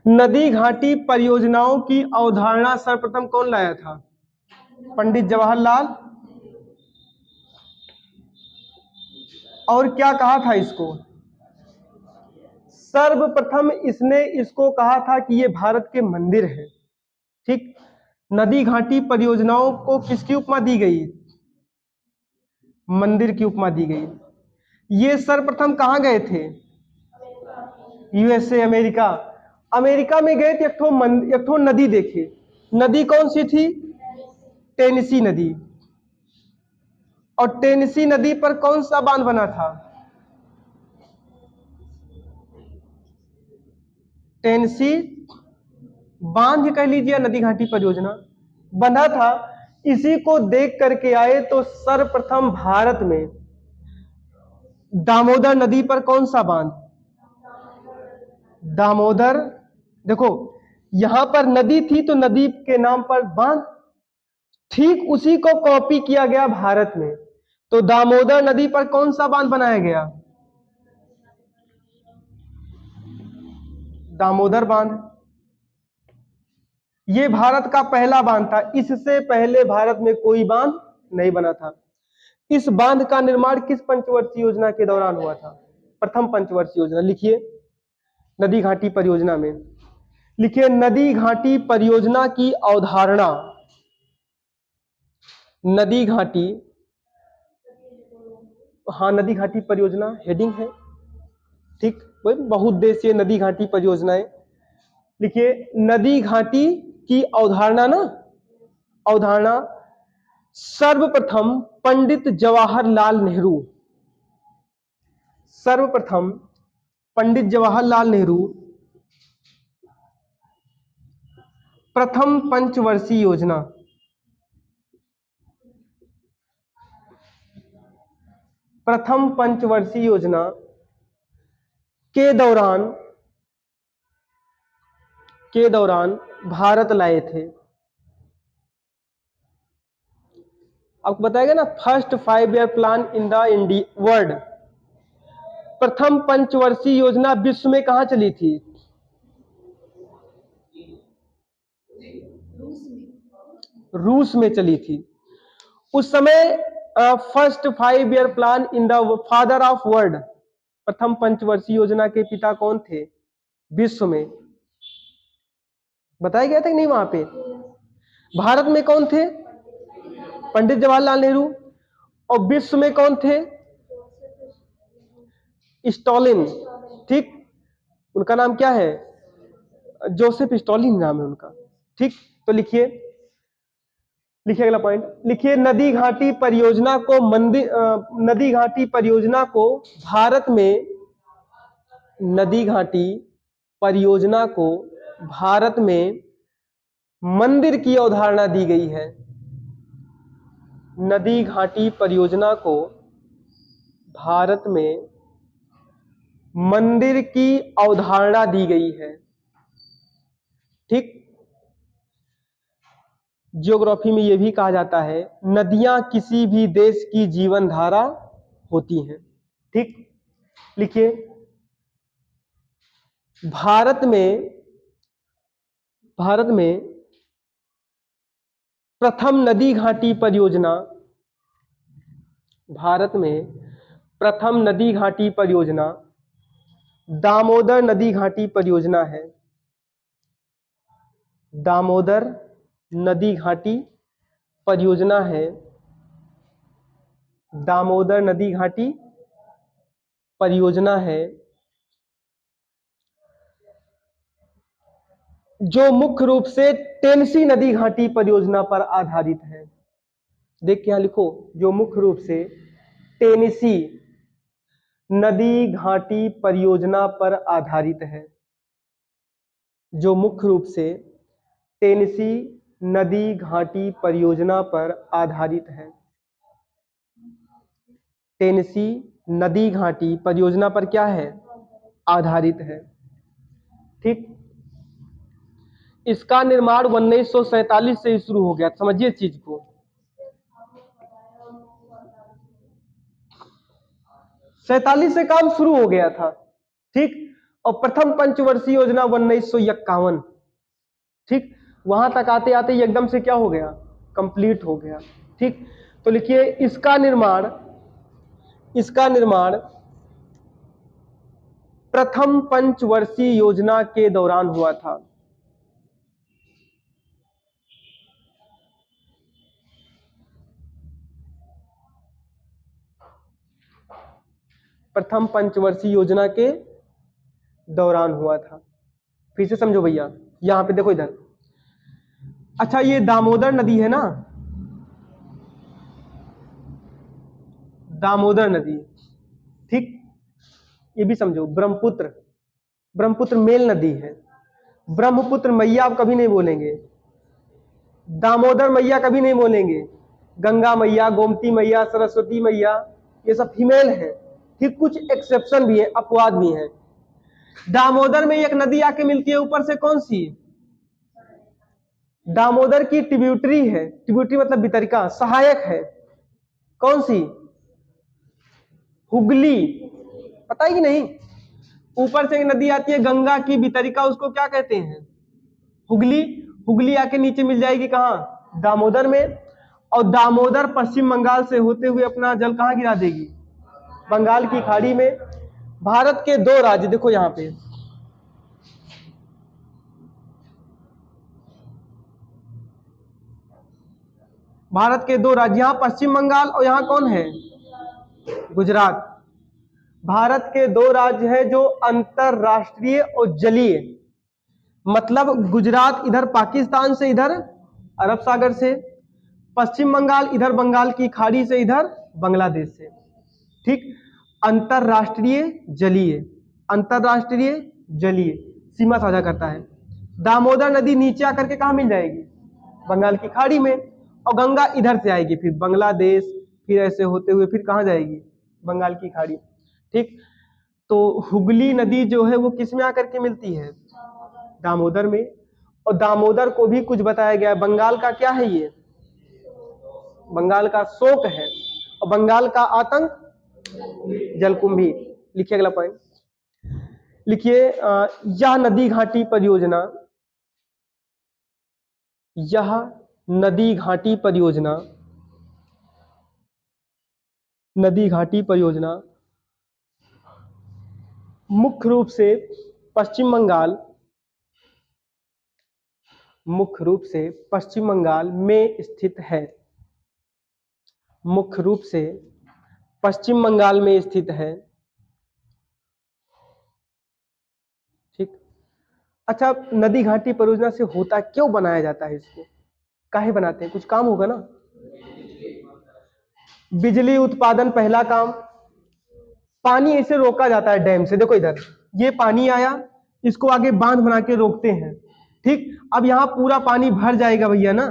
नदी घाटी परियोजनाओं की अवधारणा सर्वप्रथम कौन लाया था? पंडित जवाहरलाल। और क्या कहा था इसको? सर्वप्रथम इसने इसको कहा था कि ये भारत के मंदिर हैं। ठीक। नदी घाटी परियोजनाओं को किसकी उपमा दी गई? मंदिर की उपमा दी गई। ये सर्वप्रथम कहां गए थे? USA, America. अमेरिका में गए थे, एक ठो नदी देखे। नदी कौन सी थी? टेनेसी नदी। और टेनेसी नदी पर कौन सा बांध बना था? टेनेसी बांध कह लीजिए, नदी घाटी परियोजना बना था। इसी को देख करके आए तो सर्वप्रथम भारत में दामोदर नदी पर कौन सा बांध? दामोदर। देखो, यहां पर नदी थी तो नदी के नाम पर बांध, ठीक उसी को कॉपी किया गया भारत में। तो दामोदर नदी पर कौन सा बांध बनाया गया? दामोदर बांध। यह भारत का पहला बांध था। इससे पहले भारत में कोई बांध नहीं बना था। इस बांध का निर्माण किस पंचवर्षीय योजना के दौरान हुआ था? प्रथम पंचवर्षीय योजना। लिखिए नदी घाटी परियोजना में, लिखिए नदी घाटी परियोजना की अवधारणा। नदी घाटी, हाँ, नदी घाटी परियोजना हेडिंग है। ठीक, वही बहुउद्देशीय नदी घाटी परियोजनाएं। लिखिए नदी घाटी की अवधारणा ना, अवधारणा सर्वप्रथम पंडित जवाहरलाल नेहरू, सर्वप्रथम पंडित जवाहरलाल नेहरू प्रथम पंचवर्षीय योजना, प्रथम पंचवर्षीय योजना के दौरान भारत लाए थे। आपको बताएगा ना, first 5 year plan in the world. प्रथम पंचवर्षीय योजना विश्व में कहां चली थी? रूस में चली थी। उस समय first 5 year plan in the father of world, प्रथम पंचवर्षीय योजना के पिता कौन थे विश्व में? बताया गया था कि नहीं वहां पे? भारत में कौन थे? पंडित जवाहरलाल नेहरू। और विश्व में कौन थे? स्टॉलिन। ठीक, उनका नाम क्या है? जोसेफ स्टॉलिन नाम है उनका। ठीक, तो लिखिए, लिखिए अगला पॉइंट। लिखिए नदी घाटी परियोजना को नदी घाटी परियोजना को भारत में, नदी घाटी परियोजना को भारत में मंदिर की अवधारणा दी गई है। नदी घाटी परियोजना को भारत में मंदिर की अवधारणा दी गई है। ठीक, ज्योग्राफी में यह भी कहा जाता है नदियां किसी भी देश की जीवन धारा होती हैं। ठीक, लिखिए भारत में प्रथम नदी घाटी परियोजना, भारत में प्रथम नदी घाटी परियोजना दामोदर नदी घाटी परियोजना है। दामोदर नदी घाटी परियोजना है। दामोदर नदी घाटी परियोजना है जो मुख्य रूप से टेनेसी नदी घाटी परियोजना पर आधारित है। देख के यहां लिखो, जो मुख्य रूप से टेनेसी नदी घाटी परियोजना पर आधारित है, जो मुख्य रूप से टेनेसी नदी घाटी परियोजना पर आधारित है। टेनेसी नदी घाटी परियोजना पर क्या है? आधारित है। ठीक, इसका निर्माण 1947 से शुरू हो गया। समझिए चीज को, सैतालीस से काम शुरू हो गया था। ठीक, और प्रथम पंचवर्षीय योजना 1951। ठीक, वहां तक आते आते ये एकदम से क्या हो गया, कंप्लीट हो गया। ठीक, तो लिखिए इसका निर्माण प्रथम पंचवर्षीय योजना के दौरान हुआ था। प्रथम पंचवर्षीय योजना के दौरान हुआ था। फिर से समझो भैया, यहां पे देखो इधर। अच्छा, ये दामोदर नदी है ना, दामोदर नदी, ठीक, ये भी समझो। ब्रह्मपुत्र मेल नदी है। ब्रह्मपुत्र मैया आप कभी नहीं बोलेंगे, दामोदर मैया कभी नहीं बोलेंगे, गंगा मैया, गोमती मैया, सरस्वती मैया, ये सब फीमेल है। ठीक, कुछ एक्सेप्शन भी है, अपवाद भी है। दामोदर में एक नदी आके मिलती है ऊपर से, कौन सी? दामोदर की ट्रिब्यूटरी है, ट्रिब्यूटरी मतलब वितरिका, सहायक है, कौन सी? हुगली, पता है कि नहीं? ऊपर से एक नदी आती है गंगा की वितरिका, उसको क्या कहते हैं? हुगली। हुगली आके नीचे मिल जाएगी कहां? दामोदर में। और दामोदर पश्चिम बंगाल से होते हुए अपना जल कहां गिरा देगी? बंगाल की खाड़ी में। भारत के दो राज्य देखो यहां पे, भारत के दो राज्य, यहां पश्चिम बंगाल और यहां कौन है? गुजरात। भारत के दो राज्य है जो अंतरराष्ट्रीय और जलीय, मतलब गुजरात इधर पाकिस्तान से, इधर अरब सागर से, पश्चिम बंगाल इधर बंगाल की खाड़ी से, इधर बांग्लादेश से। ठीक, अंतरराष्ट्रीय जलीय, अंतरराष्ट्रीय जलीय सीमा साझा करता है। दामोदर नदी नीचे आकर के कहां मिल जाएगी? बंगाल की खाड़ी में। और गंगा इधर से आएगी फिर बांग्लादेश, फिर ऐसे होते हुए फिर कहां जाएगी? बंगाल की खाड़ी। ठीक, तो हुगली नदी जो है वो किस में आकर के मिलती है? दामोदर में। और दामोदर को भी कुछ बताया गया है, बंगाल का क्या है ये? बंगाल का शोक है, और बंगाल का आतंक जलकुंभी। लिखिए अगला पॉइंट, लिखिए यह नदी घाटी परियोजना, यह नदी घाटी परियोजना, नदी घाटी परियोजना मुख्य रूप से पश्चिम बंगाल, मुख्य रूप से पश्चिम बंगाल में स्थित है, मुख्य रूप से पश्चिम बंगाल में स्थित है। ठीक, अच्छा, नदी घाटी परियोजना से होता क्यों बनाया जाता है इसको? काहे बनाते हैं? कुछ काम होगा ना। बिजली उत्पादन पहला काम, पानी ऐसे रोका जाता है डैम से। देखो इधर ये पानी आया, इसको आगे बांध बना के रोकते हैं। ठीक, अब यहां पूरा पानी भर जाएगा भैया ना,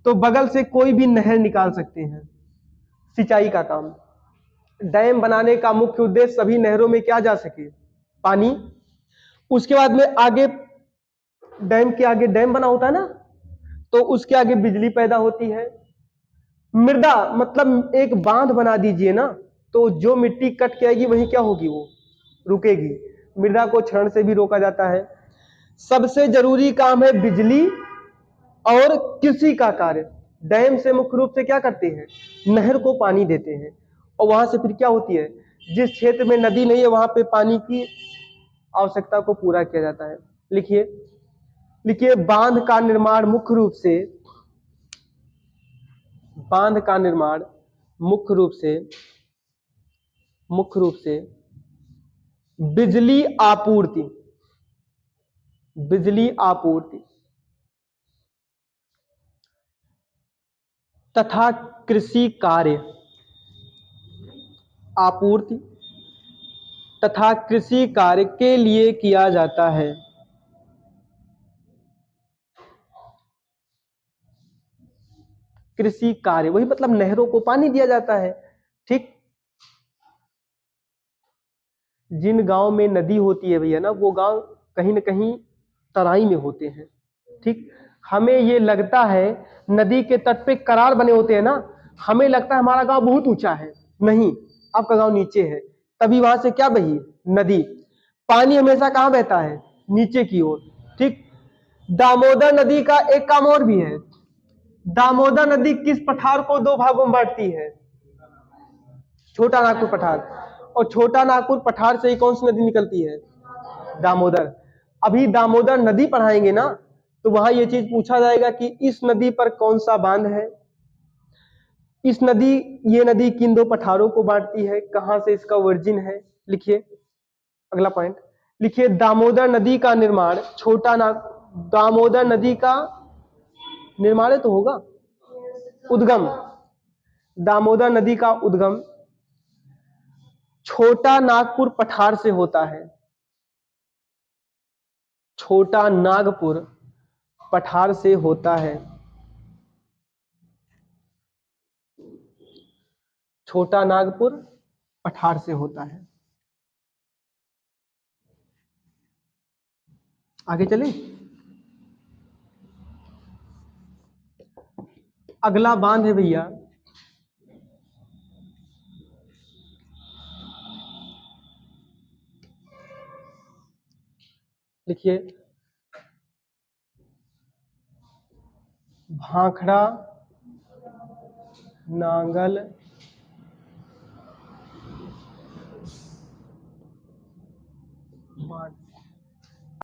तो बगल से कोई भी नहर निकाल सकते हैं, सिंचाई का काम। डैम बनाने का मुख्य उद्देश्य सभी नहरों में क्या जा सके? पानी। उसके बाद में आगे डैम के आगे डैम बना होता है ना, तो उसके आगे बिजली पैदा होती है। मृदा मतलब एक बांध बना दीजिए ना, तो जो मिट्टी कट के आएगी वही क्या होगी? वो रुकेगी। मृदा को क्षरण से भी रोका जाता है। सबसे जरूरी काम है बिजली और कृषि का कार्य। डैम से मुख्य रूप से क्या करते हैं? नहर को पानी देते हैं, और वहां से फिर क्या होती है? जिस क्षेत्र में नदी नहीं है वहां पे पानी की आवश्यकता को पूरा किया जाता है। लिखिए, लिखिए बांध का निर्माण मुख्य रूप से, बांध का निर्माण मुख्य रूप से, मुख्य रूप से बिजली आपूर्ति, बिजली आपूर्ति तथा कृषि कार्य, आपूर्ति तथा कृषि कार्य के लिए किया जाता है। कृषि कार्य वही मतलब नहरों को पानी दिया जाता है। ठीक, जिन गांव में नदी होती है भैया ना, वो गांव कहीं ना कहीं तराई में होते हैं। ठीक, हमें ये लगता है नदी के तट पे करार बने होते हैं ना, हमें लगता है हमारा गांव बहुत ऊंचा है, नहीं, आपका गांव नीचे है, तभी वहां से क्या बही? नदी। पानी हमेशा कहां बहता है? नीचे की ओर। ठीक। दामोदर नदी का एक काम और भी है। दामोदर नदी किस पठार को दो भागों में बांटती है? छोटा नागपुर पठार। और छोटा नागपुर पठार से ही कौन सी नदी निकलती है? दामोदर। अभी दामोदर नदी पढ़ाएंगे ना, तो वहां ये चीज पूछा जाएगा कि इस नदी पर कौन सा बांध है, इस नदी, ये नदी किन दो पठारों को बांटती है, कहां से इसका ओरिजिन है। लिखिए अगला पॉइंट। लिखिए दामोदर नदी का निर्माण दामोदर नदी का निर्माण तो होगा, उद्गम, दामोदर नदी का उद्गम छोटा नागपुर पठार से होता है। छोटा नागपुर पठार से होता है। छोटा नागपुर पठार से होता है। आगे चले। अगला बांध है भैया लिखिए भाखड़ा नांगल बांध।